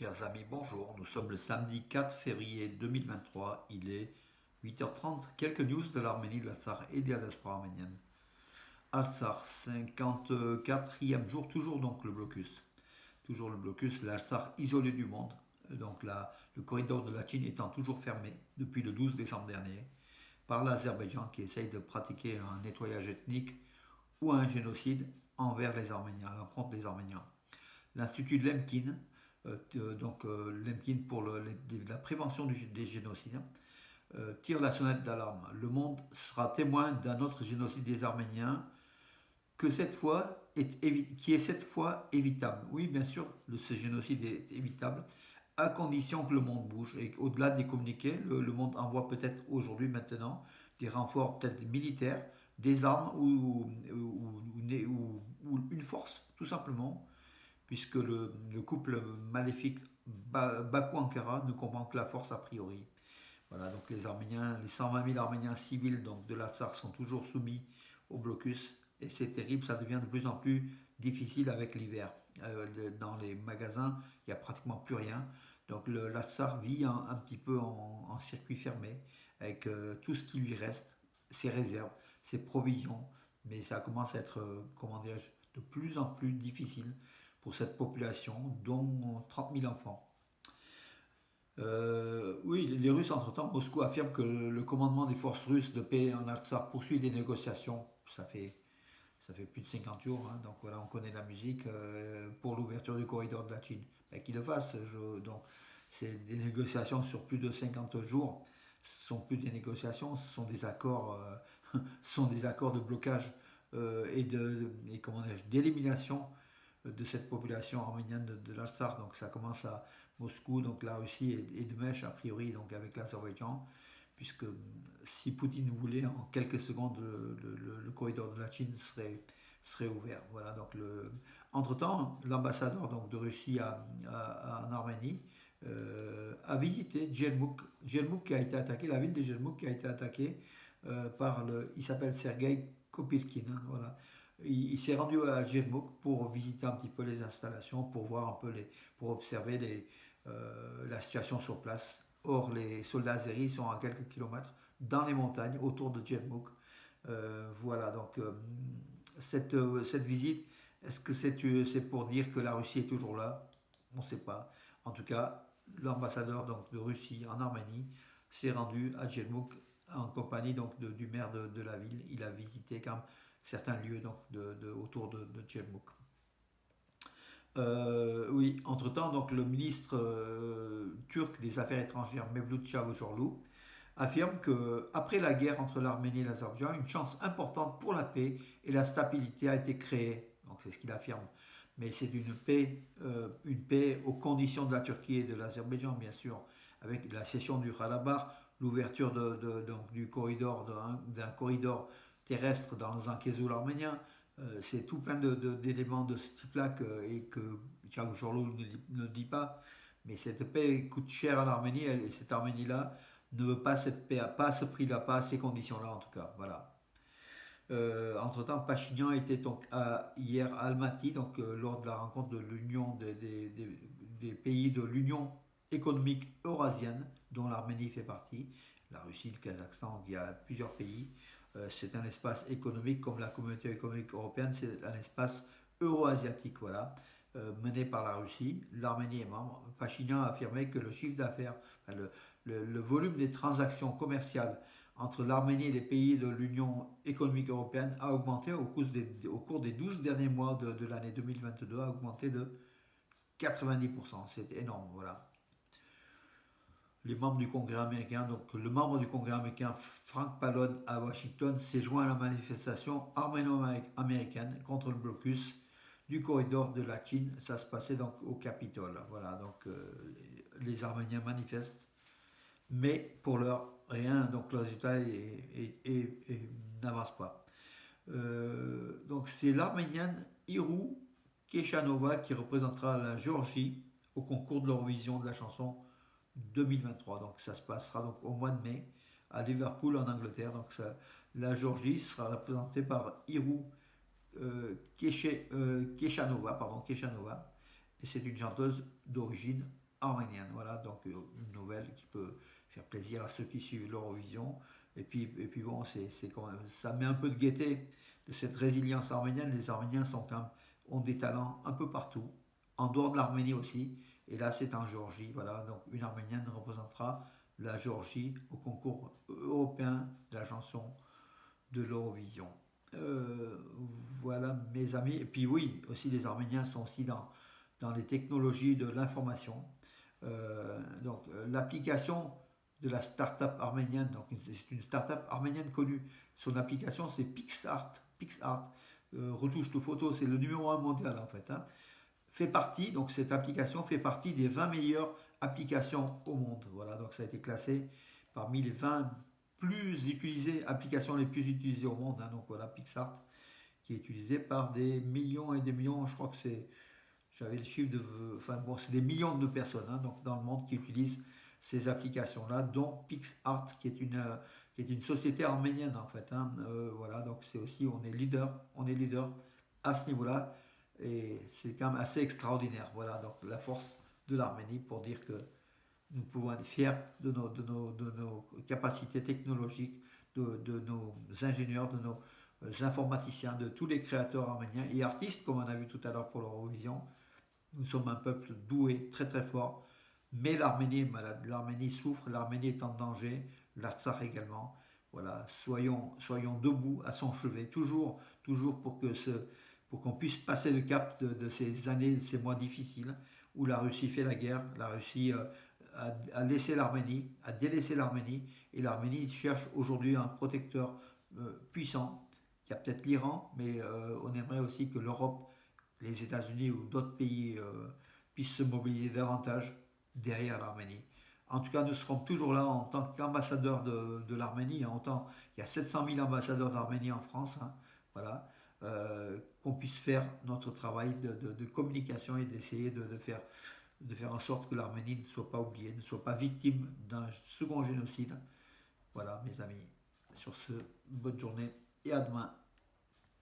Chers amis, bonjour. Nous sommes le samedi 4 février 2023. Il est 8h30. Quelques news de l'Arménie, de l'Artsakh et de la diaspora arménienne. Artsakh, 54e jour, toujours donc le blocus. Toujours le blocus, l'Artsakh isolé du monde. Donc le corridor de la Chine étant toujours fermé depuis le 12 décembre dernier par l'Azerbaïdjan qui essaye de pratiquer un nettoyage ethnique ou un génocide envers les Arméniens, à l'encontre des Arméniens. L'Institut de Lemkin, Lemkin pour la prévention des génocides, tire la sonnette d'alarme. Le monde sera témoin d'un autre génocide des Arméniens qui est cette fois évitable. Oui, bien sûr, ce génocide est évitable, à condition que le monde bouge. Et au-delà des communiqués, le monde envoie peut-être aujourd'hui, maintenant, des renforts peut-être militaires, des armes ou une force, tout simplement, puisque le couple maléfique Bakou-Ankara ne comprend que la force a priori. Voilà, donc les Arméniens, les 120 000 Arméniens civils donc de l'Artsakh sont toujours soumis au blocus et c'est terrible, ça devient de plus en plus difficile avec l'hiver. Dans les magasins, il n'y a pratiquement plus rien. Donc l'Artsakh vit un petit peu en circuit fermé avec tout ce qui lui reste, ses réserves, ses provisions, mais ça commence à être, comment dirais-je, de plus en plus difficile pour cette population, dont 30 000 enfants. Oui, les Russes, entre-temps, Moscou affirme que le commandement des forces russes de paix en Artsakh poursuit des négociations. Ça fait plus de 50 jours, hein, donc voilà, on connaît la musique pour l'ouverture du corridor de la Chine. Ben, qu'ils le fassent. Donc, c'est des négociations sur plus de 50 jours. Ce ne sont plus des négociations, ce sont des accords, sont des accords de blocage d'élimination de cette population arménienne de l'Artsakh. Donc ça commence à Moscou, donc la Russie est de mèche a priori donc avec l'Azerbaïdjan, puisque si Poutine voulait en quelques secondes le corridor de la Chine serait ouvert. Voilà, donc entre-temps, l'ambassadeur donc de Russie en Arménie a visité Djelmouk qui a été attaqué, la ville de Djelmouk qui a été attaquée il s'appelle Sergei Kopilkin, hein, voilà. Il s'est rendu à Djelmouk pour visiter un petit peu les installations, pour voir un peu pour observer la situation sur place. Or, les soldats azéris sont à quelques kilomètres dans les montagnes autour de Djelmouk. Voilà, donc cette visite, est-ce que c'est pour dire que la Russie est toujours là? On ne sait pas. En tout cas, l'ambassadeur donc, de Russie en Arménie s'est rendu à Djelmouk en compagnie donc, du maire de la ville. Il a visité quand même certains lieux donc, autour de Djelmouk. Oui, entre-temps, donc, le ministre turc des Affaires étrangères, Mevlut Çavuşoğlu, affirme que après la guerre entre l'Arménie et l'Azerbaïdjan, une chance importante pour la paix et la stabilité a été créée. Donc c'est ce qu'il affirme. Mais c'est une paix aux conditions de la Turquie et de l'Azerbaïdjan, bien sûr, avec la cession du Karabakh, l'ouverture donc, du corridor d'un corridor terrestre dans un Kézoul arménien. C'est tout plein d'éléments de ce type-là et que Çavuşoğlu ne dit pas. Mais cette paix coûte cher à l'Arménie et cette Arménie-là ne veut pas cette paix, pas à ce prix-là, pas à ces conditions-là en tout cas. Voilà. Entre-temps, Pachinian était donc hier à Almaty, donc, lors de la rencontre de l'Union des pays de l'Union économique eurasienne, dont l'Arménie fait partie, la Russie, le Kazakhstan, donc il y a plusieurs pays. C'est un espace économique comme la communauté économique européenne, c'est un espace euro-asiatique, voilà, mené par la Russie. L'Arménie est membre. Pachinian a affirmé que le chiffre d'affaires, enfin, le volume des transactions commerciales entre l'Arménie et les pays de l'Union économique européenne a augmenté au cours des 12 derniers mois de l'année 2022, a augmenté de 90%. C'est énorme, voilà. Les membres du Congrès américain, donc le membre du Congrès américain Frank Pallone à Washington s'est joint à la manifestation arméno-américaine contre le blocus du corridor de la Chine. Ça se passait donc au Capitole. Voilà, donc les Arméniens manifestent, mais pour l'heure, rien, donc le résultat n'avance pas. Donc c'est l'Arménienne Irou Keshanova qui représentera la Géorgie au concours de l'Eurovision de la chanson 2023. Donc ça se passera donc au mois de mai à Liverpool en Angleterre. Donc la Géorgie sera représentée par Irou Keshanova, et c'est une chanteuse d'origine arménienne. Voilà, donc une nouvelle qui peut faire plaisir à ceux qui suivent l'Eurovision. Et puis bon, ça met un peu de gaieté de cette résilience arménienne. Les Arméniens ont des talents un peu partout, en dehors de l'Arménie aussi. Et là, c'est en Géorgie. Voilà, donc une Arménienne représentera la Géorgie au concours européen de la chanson de l'Eurovision. Euh, voilà mes amis. Et puis oui, aussi les Arméniens sont aussi dans les technologies de l'information. L'application de la start-up arménienne, donc c'est une start-up arménienne connue. Son application c'est PixArt. PixArt, retouche de photos, c'est le numéro un mondial en fait, hein. Donc cette application fait partie des 20 meilleures applications au monde. Voilà, donc ça a été classé parmi les 20 applications les plus utilisées au monde, hein. Donc voilà, PixArt, qui est utilisé par des millions et des millions, je crois que j'avais le chiffre de, enfin bon, c'est des millions de personnes, hein, donc dans le monde qui utilisent ces applications-là, dont PixArt, qui est une société arménienne en fait, hein. Voilà, donc c'est aussi, on est leader à ce niveau-là, et c'est quand même assez extraordinaire. Voilà, donc la force de l'Arménie pour dire que nous pouvons être fiers de nos capacités technologiques, de nos ingénieurs, de nos informaticiens, de tous les créateurs arméniens et artistes, comme on a vu tout à l'heure pour l'Eurovision. Nous sommes un peuple doué, très très fort, mais l'Arménie est malade, l'Arménie souffre, l'Arménie est en danger, l'Artsakh également. Voilà, soyons debout à son chevet, toujours, toujours pour qu'on puisse passer le cap de ces années, de ces mois difficiles où la Russie fait la guerre, la Russie a laissé l'Arménie, a délaissé l'Arménie, et l'Arménie cherche aujourd'hui un protecteur puissant. Il y a peut-être l'Iran, mais on aimerait aussi que l'Europe, les États-Unis ou d'autres pays puissent se mobiliser davantage derrière l'Arménie. En tout cas, nous serons toujours là en tant qu'ambassadeurs de l'Arménie. Il y a 700 000 ambassadeurs d'Arménie en France, hein, voilà, qu'on puisse faire notre travail de communication et d'essayer de faire en sorte que l'Arménie ne soit pas oubliée, ne soit pas victime d'un second génocide. Voilà, mes amis. Sur ce, bonne journée et à demain.